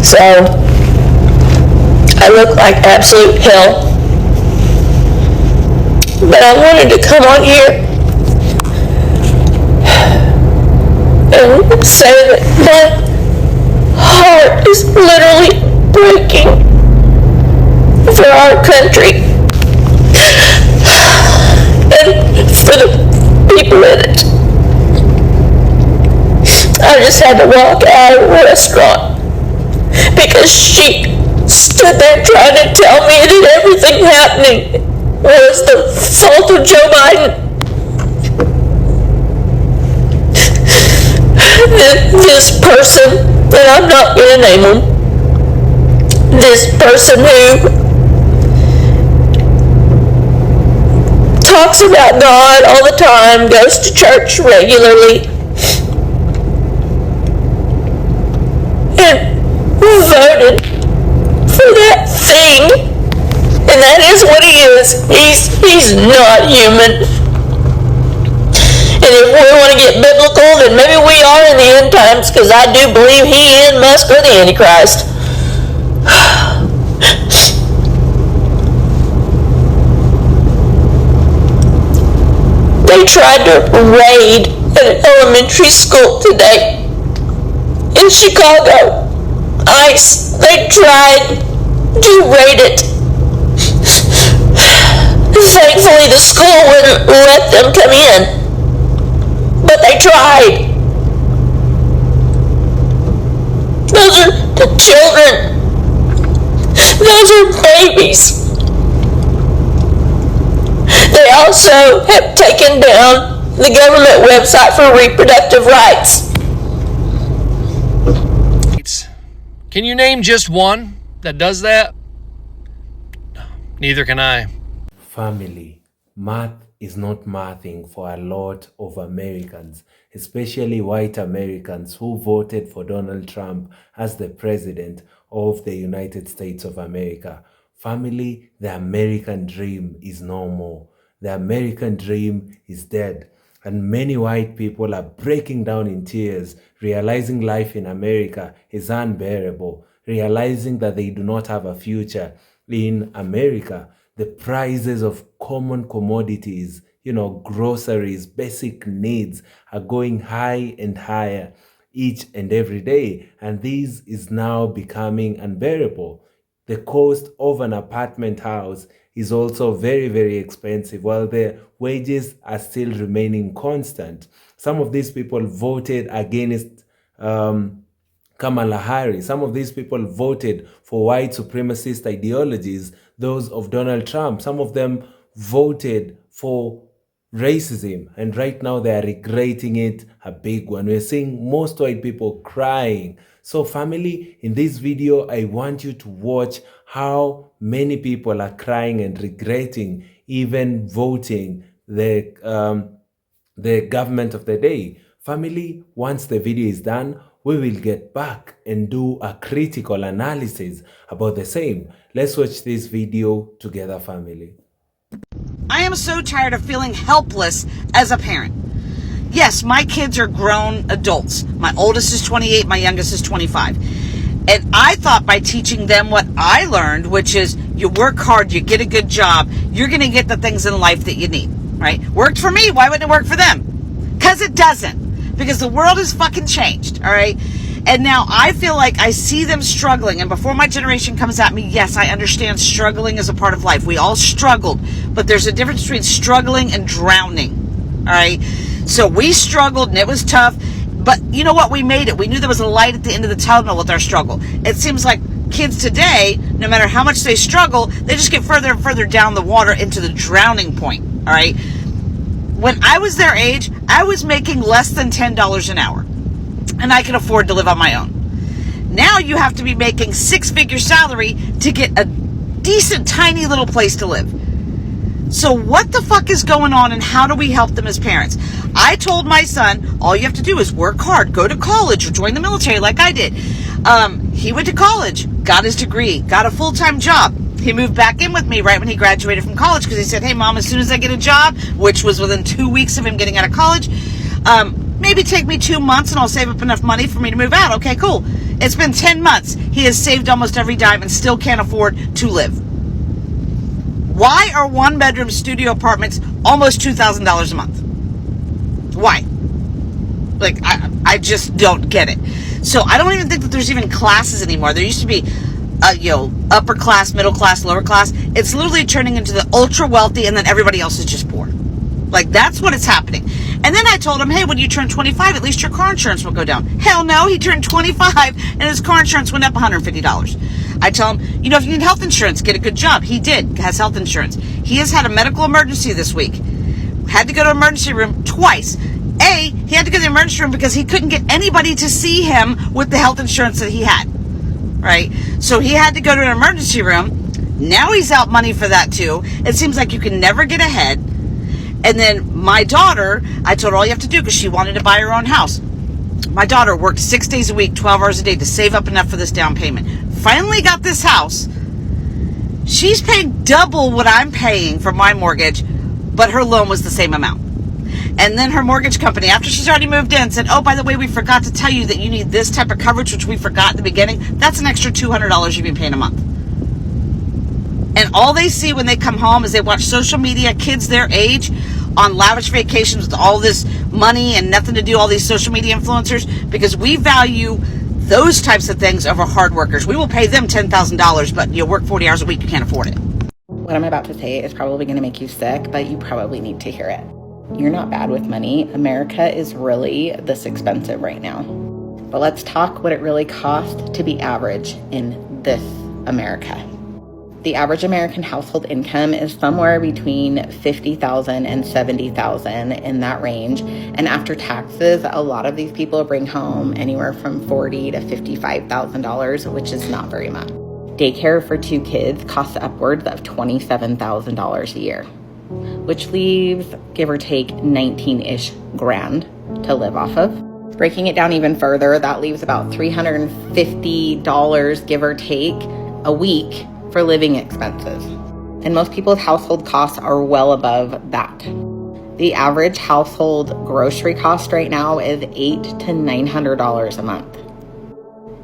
So I look like absolute hell. But I wanted to come on here and say that my heart is literally breaking for our country and for the people in it. I just had to walk out of the restaurant because she stood there trying to tell me that everything happening was the fault of Joe Biden. This person, and I'm not going to name him, this person who talks about God all the time, goes to church regularly, and voted for that thing. And that is what he is. He's not human. And if we want to get biblical, then maybe we are in the end times, because I do believe he and Musk are the Antichrist. They tried to raid an elementary school today in Chicago. ICE, they tried to raid it. Thankfully, the school wouldn't let them come in. But they tried. Those are the children. Those are babies. They also have taken down the government website for reproductive rights. Can you name just one that does that? Neither can I. Family, math is not mathing for a lot of Americans, especially white Americans who voted for Donald Trump as the president of the United States of America. Family, the American dream is no more. The American dream is dead. And many white people are breaking down in tears, realizing life in America is unbearable, realizing that they do not have a future in America. The prices of common commodities, groceries, basic needs are going high and higher each and every day. And this is now becoming unbearable. The cost of an apartment house is also very, very expensive, while the wages are still remaining constant. Some of these people voted against Kamala Harris. Some of these people voted for white supremacist ideologies, those of Donald Trump. Some of them voted for racism, and right now they are regretting it, a big one. We're seeing most white people crying. So family, in this video, I want you to watch how many people are crying and regretting even voting the government of the day. Family, once the video is done, we will get back and do a critical analysis about the same. Let's watch this video together, family. I am so tired of feeling helpless as a parent. Yes, my kids are grown adults. My oldest is 28, my youngest is 25. And I thought by teaching them what I learned, which is you work hard, you get a good job, you're going to get the things in life that you need, right? Worked for me, why wouldn't it work for them? Because it doesn't. Because the world has fucking changed, all right? And now I feel like I see them struggling. And before my generation comes at me, yes, I understand struggling is a part of life. We all struggled. But there's a difference between struggling and drowning, all right? So we struggled and it was tough. But you know what? We made it. We knew there was a light at the end of the tunnel with our struggle. It seems like kids today, no matter how much they struggle, they just get further and further down the water into the drowning point, all right? When I was their age, I was making less than $10 an hour. And I can afford to live on my own. Now you have to be making six-figure salary to get a decent, tiny little place to live. So what the fuck is going on, and how do we help them as parents? I told my son, all you have to do is work hard, go to college, or join the military like I did. He went to college, got his degree, got a full-time job. He moved back in with me right when he graduated from college because he said, hey, Mom, as soon as I get a job, which was within 2 weeks of him getting out of college, Maybe take me 2 months and I'll save up enough money for me to move out. Okay, cool. It's been 10 months. He has saved almost every dime and still can't afford to live. Why are one-bedroom studio apartments almost $2,000 a month? Why? Like, I just don't get it. So I don't even think that there's even classes anymore. There used to be, upper class, middle class, lower class. It's literally turning into the ultra wealthy and then everybody else is just poor. Like, that's what is happening. And then I told him, hey, when you turn 25, at least your car insurance will go down. Hell no, he turned 25 and his car insurance went up $150. I tell him, if you need health insurance, get a good job. He has health insurance. He has had a medical emergency this week. Had to go to emergency room twice. He had to go to the emergency room because he couldn't get anybody to see him with the health insurance that he had. Right? So he had to go to an emergency room. Now he's out money for that too. It seems like you can never get ahead. And then my daughter, I told her all you have to do because she wanted to buy her own house. My daughter worked 6 days a week, 12 hours a day to save up enough for this down payment. Finally got this house. She's paying double what I'm paying for my mortgage, but her loan was the same amount. And then her mortgage company, after she's already moved in, said, oh, by the way, we forgot to tell you that you need this type of coverage, which we forgot at the beginning. That's an extra $200 you've been paying a month. And all they see when they come home is they watch social media, kids their age on lavish vacations with all this money and nothing to do, all these social media influencers, because we value those types of things over hard workers. We will pay them $10,000, but you work 40 hours a week, you can't afford it. What I'm about to say is probably going to make you sick, but you probably need to hear it. You're not bad with money. America is really this expensive right now. But let's talk what it really costs to be average in this America. The average American household income is somewhere between $50,000 and $70,000, in that range. And after taxes, a lot of these people bring home anywhere from $40,000 to $55,000, which is not very much. Daycare for 2 kids costs upwards of $27,000 a year, which leaves, give or take, 19-ish grand to live off of. Breaking it down even further, that leaves about $350, give or take, a week for living expenses. And most people's household costs are well above that. The average household grocery cost right now is $800 to $900 a month.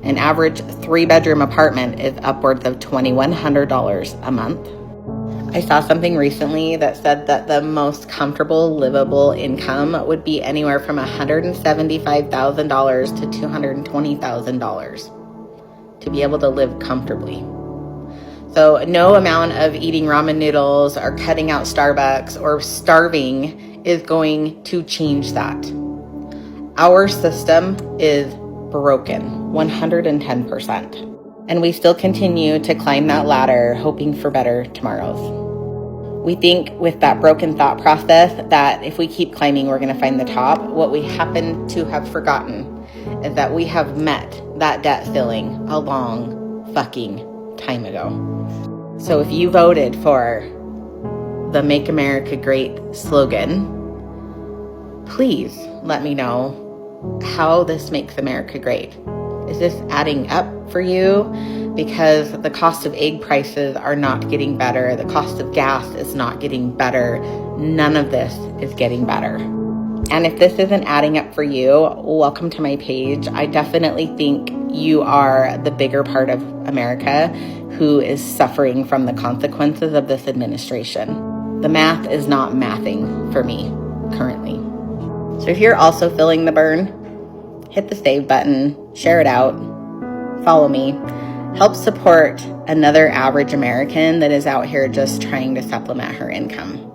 An average 3-bedroom apartment is upwards of $2,100 a month. I saw something recently that said that the most comfortable livable income would be anywhere from $175,000 to $220,000 to be able to live comfortably. So no amount of eating ramen noodles or cutting out Starbucks or starving is going to change that. Our system is broken 110%. And we still continue to climb that ladder, hoping for better tomorrows. We think with that broken thought process that if we keep climbing, we're going to find the top. What we happen to have forgotten is that we have met that debt ceiling a long fucking time ago. So if you voted for the Make America Great slogan, please let me know how this makes America great. Is this adding up for you? Because the cost of egg prices are not getting better. The cost of gas is not getting better. None of this is getting better. And if this isn't adding up for you, welcome to my page. I definitely think you are the bigger part of America who is suffering from the consequences of this administration. The math is not mathing for me currently. So if you're also feeling the burn, hit the save button, share it out, follow me, help support another average American that is out here just trying to supplement her income.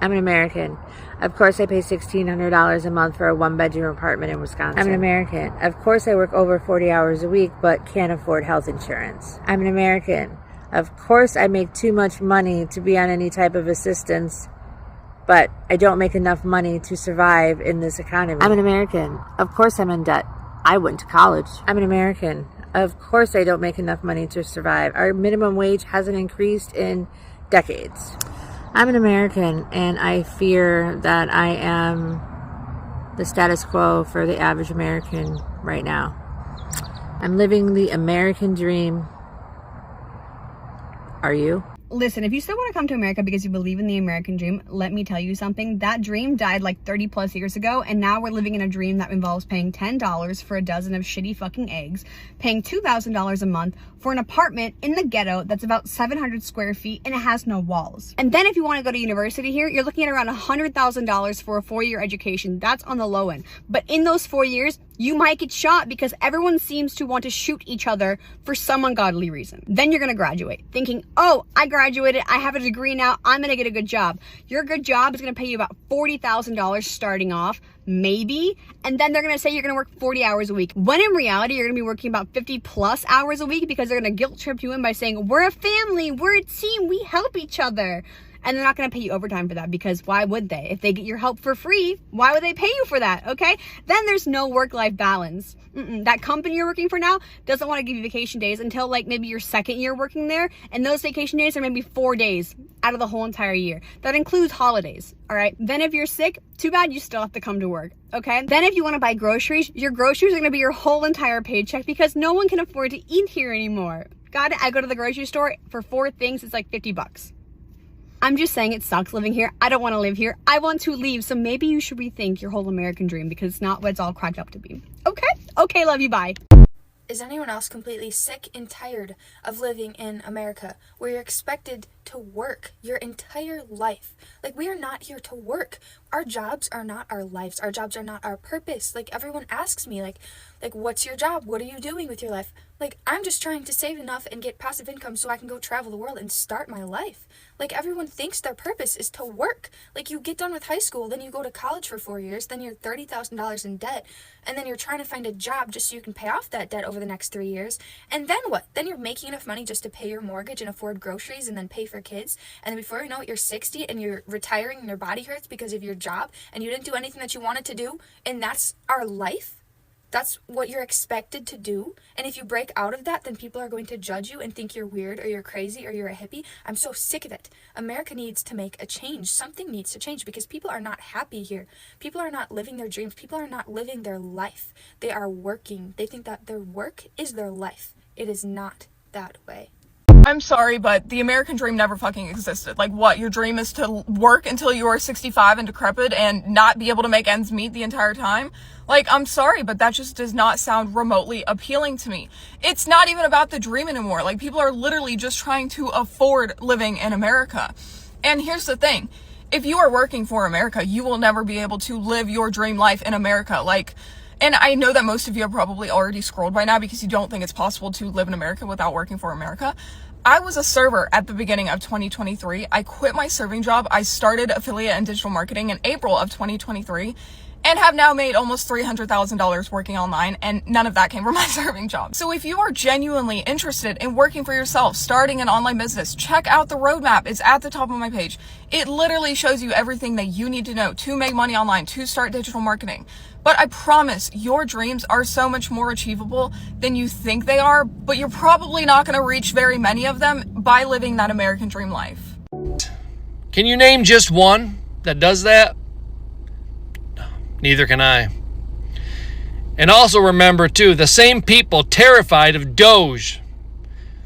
I'm an American. Of course I pay $1,600 a month for a 1-bedroom apartment in Wisconsin. I'm an American. Of course I work over 40 hours a week but can't afford health insurance. I'm an American. Of course I make too much money to be on any type of assistance, but I don't make enough money to survive in this economy. I'm an American. Of course I'm in debt. I went to college. I'm an American. Of course I don't make enough money to survive. Our minimum wage hasn't increased in decades. I'm an American, and I fear that I am the status quo for the average American right now. I'm living the American dream. Are you? Listen, if you still want to come to America because you believe in the American dream, let me tell you something. That dream died like 30 plus years ago, and now we're living in a dream that involves paying $10 for a dozen of shitty fucking eggs, paying $2,000 a month for an apartment in the ghetto that's about 700 square feet and it has no walls. And then if you want to go to university here, you're looking at around $100,000 for a 4-year education. That's on the low end. But in those 4 years, you might get shot because everyone seems to want to shoot each other for some ungodly reason. Then you're going to graduate thinking, oh, I graduated, I have a degree now, I'm going to get a good job. Your good job is going to pay you about $40,000 starting off, maybe, and then they're going to say you're going to work 40 hours a week. When in reality, you're going to be working about 50 plus hours a week because they're going to guilt trip you in by saying, we're a family, we're a team, we help each other. And they're not going to pay you overtime for that because why would they? If they get your help for free, why would they pay you for that? Okay? Then there's no work-life balance. That company you're working for now doesn't want to give you vacation days until like maybe your second year working there. And those vacation days are maybe 4 days out of the whole entire year. That includes holidays. All right? Then if you're sick, too bad, you still have to come to work. Okay? Then if you want to buy groceries, your groceries are going to be your whole entire paycheck because no one can afford to eat here anymore. Got it? I go to the grocery store for 4 things. It's like $50. I'm just saying it sucks living here. I don't want to live here. I want to leave. So maybe you should rethink your whole American dream because it's not what it's all cracked up to be. Okay? Okay, love you. Bye. Is anyone else completely sick and tired of living in America where you're expected to work your entire life? Like, we are not here to work. Our jobs are not our lives. Our jobs are not our purpose. Like, everyone asks me, like, what's your job? What are you doing with your life? Like, I'm just trying to save enough and get passive income so I can go travel the world and start my life. Like, everyone thinks their purpose is to work. Like, you get done with high school, then you go to college for 4 years, then you're $30,000 in debt, and then you're trying to find a job just so you can pay off that debt over the next 3 years. And then what? Then you're making enough money just to pay your mortgage and afford groceries and then pay for kids. And then before you know it, you're 60 and you're retiring and your body hurts because of your job and you didn't do anything that you wanted to do. And that's our life. That's what you're expected to do. And if you break out of that, then people are going to judge you and think you're weird or you're crazy or you're a hippie. I'm so sick of it. America needs to make a change. Something needs to change because people are not happy here. People are not living their dreams. People are not living their life. They are working. They think that their work is their life. It is not that way. I'm sorry, but the American dream never fucking existed. Like, what? Your dream is to work until you are 65 and decrepit and not be able to make ends meet the entire time? Like, I'm sorry, but that just does not sound remotely appealing to me. It's not even about the dream anymore. Like, people are literally just trying to afford living in America. And here's the thing. If you are working for America, you will never be able to live your dream life in America. Like, and I know that most of you have probably already scrolled by now because you don't think it's possible to live in America without working for America. I was a server at the beginning of 2023. I quit my serving job. I started affiliate and digital marketing in April of 2023 and have now made almost $300,000 working online, and none of that came from my serving job. So if you are genuinely interested in working for yourself, starting an online business, check out the roadmap. It's at the top of my page. It literally shows you everything that you need to know to make money online, to start digital marketing. But I promise your dreams are so much more achievable than you think they are, but you're probably not going to reach very many of them by living that American dream life. Can you name just one that does that? Neither can I. And also remember, too, the same people terrified of Doge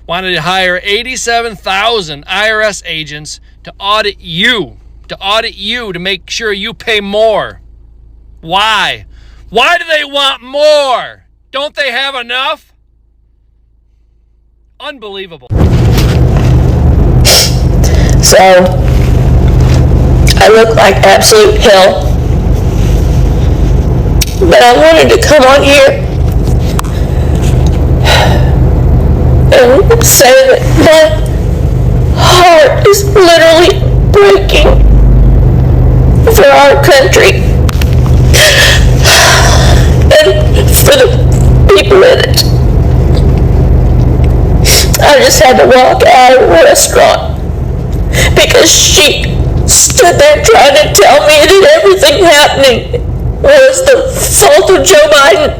wanted to hire 87,000 IRS agents to audit you to make sure you pay more. Why? Why do they want more? Don't they have enough? Unbelievable. So, I look like absolute hell. But I wanted to come on here and say that my heart is literally breaking for our country and for the people in it. I just had to walk out of the restaurant because she stood there trying to tell me that everything happening was the fault of Joe Biden.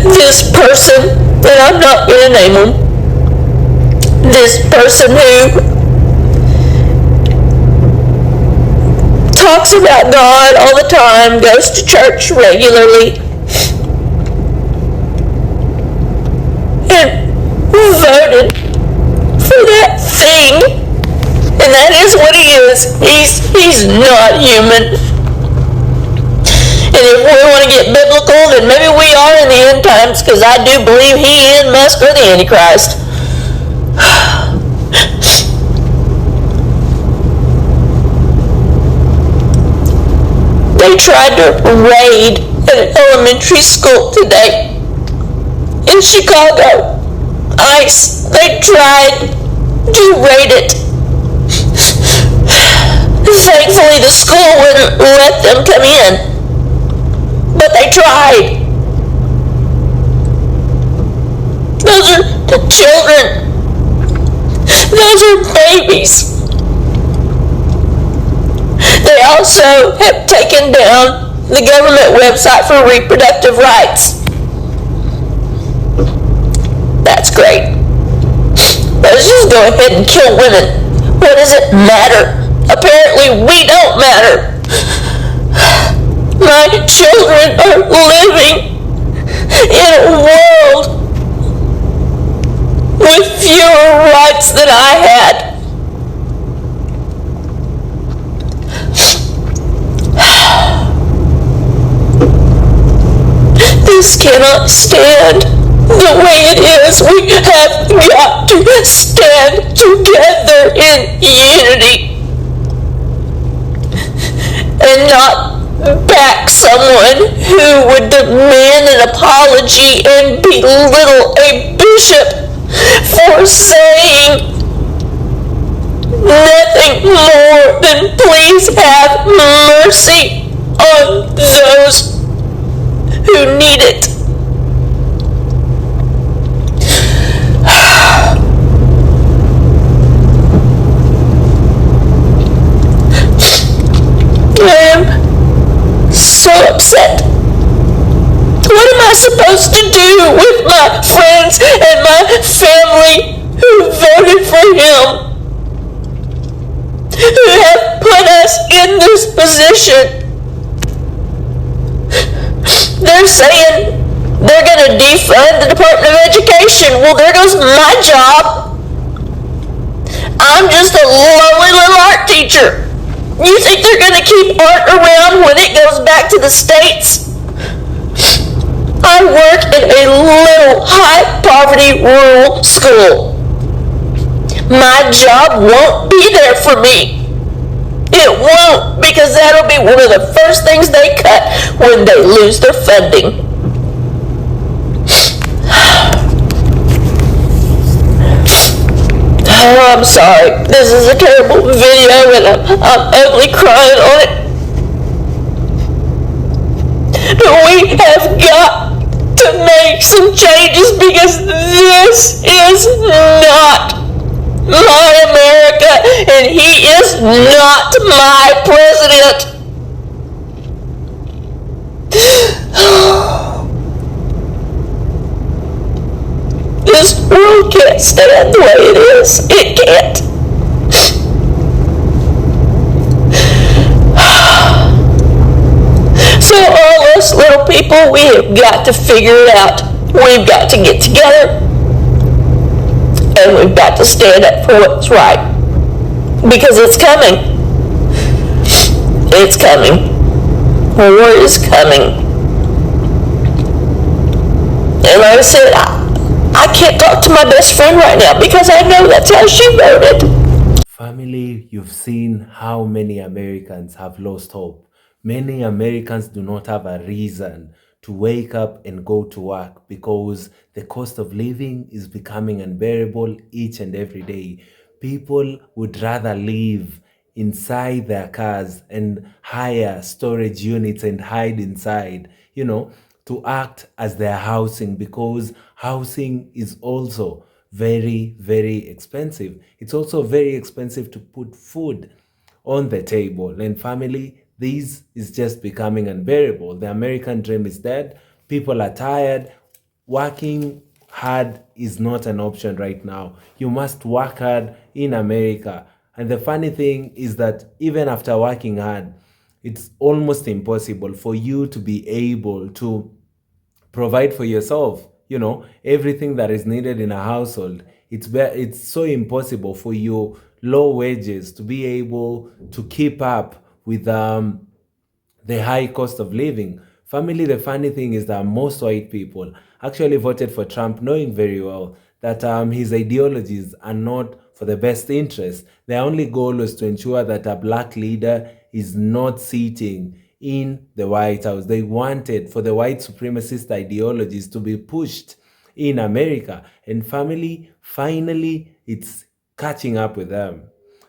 This person, and I'm not going to name him, this person who talks about God all the time, goes to church regularly, and voted for that thing. And that is what he is. He's not human. And if we want to get biblical, then maybe we are in the end times, because I do believe he and Musk are the Antichrist. They tried to raid an elementary school today in Chicago. ICE, they tried to raid it. Thankfully, the school wouldn't let them come in. But they tried. Those are the children. Those are babies. They also have taken down the government website for reproductive rights. That's great. Let's just go ahead and kill women. What does it matter? Apparently we don't matter. My children are living in a world with fewer rights than I had. This cannot stand the way it is. We have got to stand together in unity and not back someone who would demand an apology and belittle a bishop for saying nothing more than please have mercy on those who need it. I am so upset. What am I supposed to do with my friends and my family who voted for him? Who have put us in this position? They're saying they're going to defund the Department of Education. Well, there goes my job. I'm just a lowly little art teacher. You think they're going to keep art around when it goes back to the States? I work in a little high-poverty rural school. My job won't be there for me. It won't, because that'll be one of the first things they cut when they lose their funding. Oh, I'm sorry. This is a terrible video and I'm ugly crying on it. But we have got to make some changes, because this is not my America, and he is not my president. This world can't stand the way it is. It can't. So all us little people, we have got to figure it out. We've got to get together, and we've got to stand up for what's right, because it's coming. It's coming. War is coming. And like I said, I can't talk to my best friend right now because I know that's how she voted. Family, you've seen how many Americans have lost hope. Many Americans do not have a reason to wake up and go to work because the cost of living is becoming unbearable each and every day. People would rather live inside their cars and hire storage units and hide inside, to act as their housing, because housing is also very, very expensive. It's also very expensive to put food on the table. And family, this is just becoming unbearable. The American dream is dead. People are tired. Working hard is not an option right now. You must work hard in America. And the funny thing is that even after working hard, it's almost impossible for you to be able to provide for yourself. everything that is needed in a household. It's so impossible for your low wages to be able to keep up with the high cost of living. Family, the funny thing is that most white people actually voted for Trump knowing very well that his ideologies are not for the best interest. Their only goal was to ensure that a black leader is not sitting in the White House. They wanted for the white supremacist ideologies to be pushed in America. And family, finally, it's catching up with them.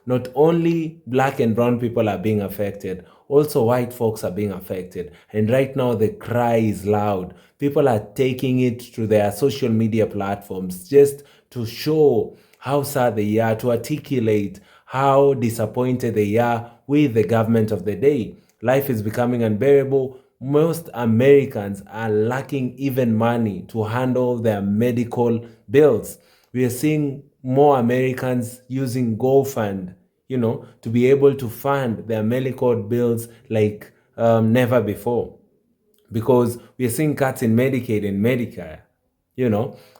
Not only black and brown people are being affected, also white folks are being affected. And right now the cry is loud. People are taking it to their social media platforms just to show how sad they are, to articulate how disappointed they are with the government of the day. Life is becoming unbearable. Most Americans are lacking even money to handle their medical bills. We are seeing more Americans using GoFund, to be able to fund their medical bills like never before. Because we are seeing cuts in Medicaid and Medicare.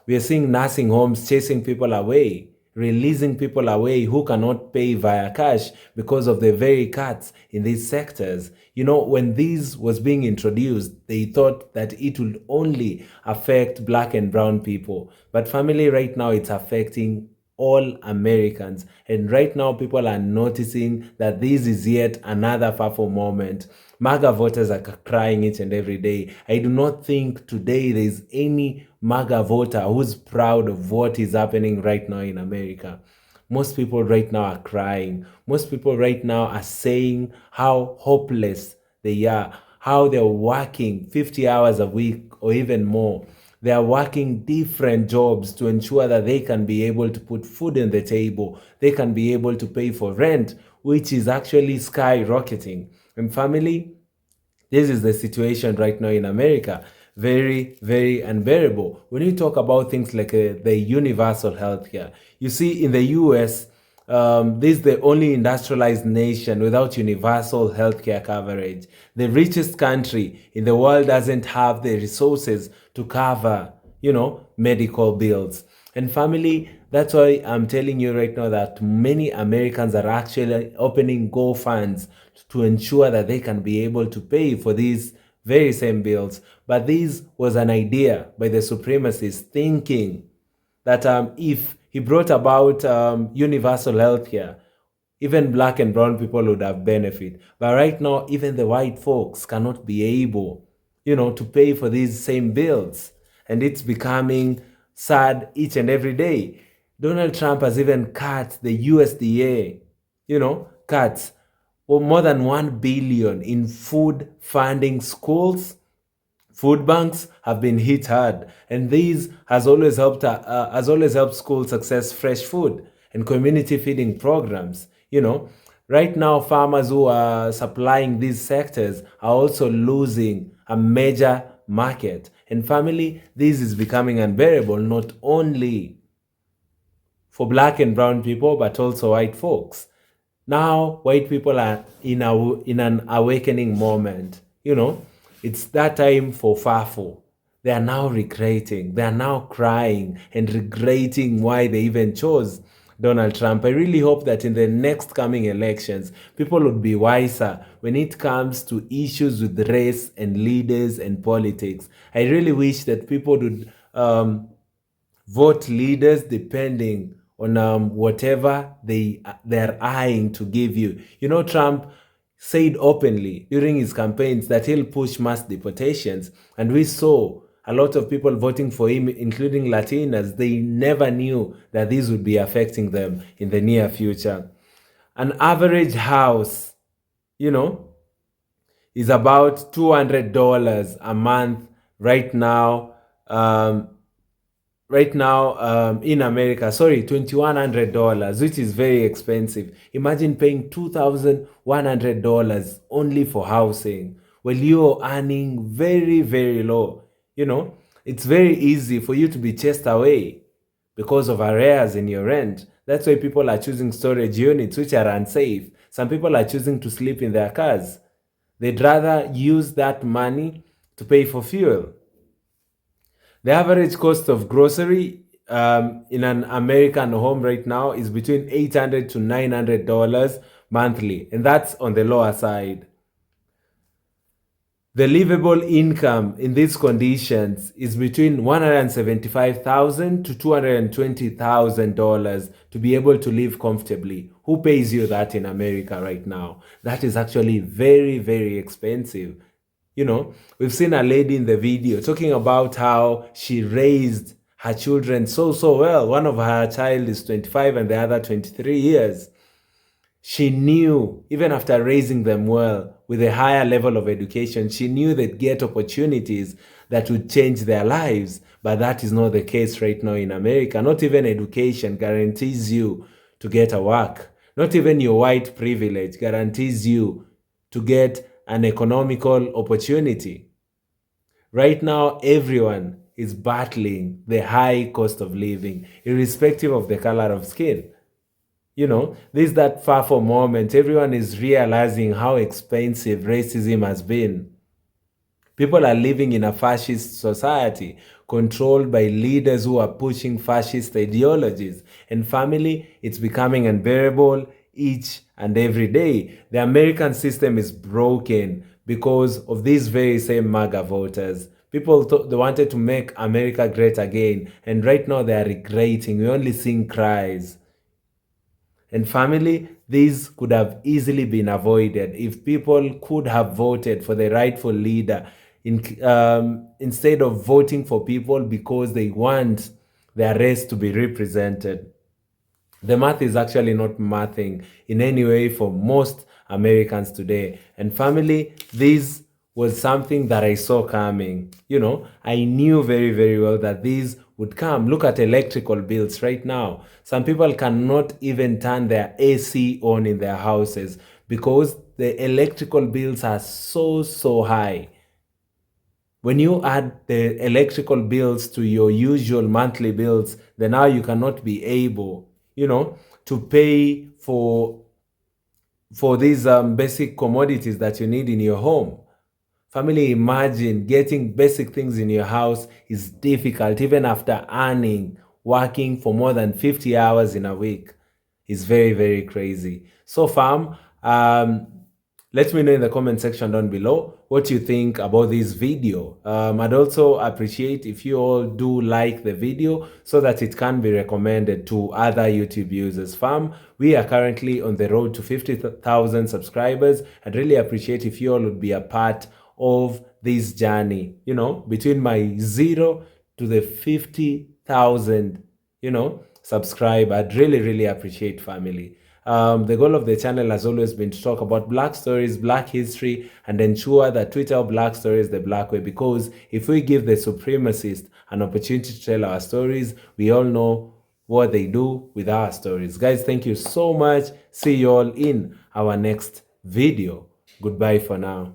We are seeing nursing homes chasing people away, releasing people away who cannot pay via cash because of the very cuts in these sectors. When this was being introduced, they thought that it would only affect black and brown people. But family, right now, it's affecting all Americans. And right now, people are noticing that this is yet another powerful moment. MAGA voters are crying each and every day. I do not think today there is any MAGA voter who's proud of what is happening right now in America. Most people right now are crying. Most people right now are saying how hopeless they are, how they're working 50 hours a week or even more. They are working different jobs to ensure that they can be able to put food on the table. They can be able to pay for rent, which is actually skyrocketing. And family, this is the situation right now in America. Very, very unbearable. When you talk about things like the universal healthcare, you see in the US, this is the only industrialized nation without universal healthcare coverage. The richest country in the world doesn't have the resources to cover, medical bills. And family, that's why I'm telling you right now that many Americans are actually opening GoFunds to ensure that they can be able to pay for these very same bills. But this was an idea by the supremacists thinking that if he brought about universal healthcare, even black and brown people would have benefit. But right now, even the white folks cannot be able, to pay for these same bills. And it's becoming sad each and every day. Donald Trump has even cut the USDA, cuts more than 1 billion in food funding schools. Food banks have been hit hard, and this has always helped schools access fresh food and community feeding programs. Right now, farmers who are supplying these sectors are also losing a major market. And family, this is becoming unbearable, not only for black and brown people, but also white folks. Now, white people are in an awakening moment. It's that time for FAFO. They are now regretting. They are now crying and regretting why they even chose Donald Trump. I really hope that in the next coming elections, people would be wiser when it comes to issues with race and leaders and politics. I really wish that people would vote leaders depending on whatever they're eyeing to give you. Trump said openly during his campaigns that he'll push mass deportations, and we saw a lot of people voting for him, including Latinas. They never knew that this would be affecting them in the near future. An average house, is about $200 a month right now. In America, $2,100, which is very expensive. Imagine paying $2,100 only for housing while you're earning very, very low. It's very easy for you to be chased away because of arrears in your rent. That's why people are choosing storage units, which are unsafe. Some people are choosing to sleep in their cars. They'd rather use that money to pay for fuel. The average cost of grocery in an American home right now is between $800 to $900 monthly, and that's on the lower side. The livable income in these conditions is between $175,000 to $220,000 to be able to live comfortably. Who pays you that in America right now? That is actually very, very expensive. You know, we've seen a lady in the video talking about how she raised her children so well. One of her child is 25 and the other 23 years. She knew, even after raising them well, with a higher level of education, she knew they'd get opportunities that would change their lives. But that is not the case right now in America. Not even education guarantees you to get a work. Not even your white privilege guarantees you to get an economical opportunity. Right now, everyone is battling the high cost of living, irrespective of the color of skin. You know, this is that far from moment. Everyone is realizing how expensive racism has been. People are living in a fascist society controlled by leaders who are pushing fascist ideologies. And family, it's becoming unbearable each and every day. The American system is broken because of these very same MAGA voters. People thought they wanted to make America great again. And right now they are regretting. We're only seeing cries. And family, these could have easily been avoided if people could have voted for the rightful leader instead of voting for people because they want their race to be represented. The math is actually not mathing in any way for most Americans today. And family, this was something that I saw coming. You know, I knew very, very well that these would come. Look at electrical bills right now. Some people cannot even turn their AC on in their houses because the electrical bills are so high. When you add the electrical bills to your usual monthly bills, then now you cannot be able, you know, to pay for these basic commodities that you need in your home. Family, imagine getting basic things in your house is difficult even after working for more than 50 hours in a week. It's very, very crazy. So fam, let me know in the comment section down below what you think about this video. I'd also appreciate if you all do like the video so that it can be recommended to other YouTube users. Fam, we are currently on the road to 50,000 subscribers. I'd really appreciate if you all would be a part of this journey, you know, between my 0 to the 50,000, you know, subscribe. I'd really appreciate, family. The goal of the channel has always been to talk about Black stories, Black history, and ensure that we tell Black stories the Black way, because if we give the supremacists an opportunity to tell our stories, we all know what they do with our stories. Guys, thank you so much. See you all in our next video. Goodbye for now.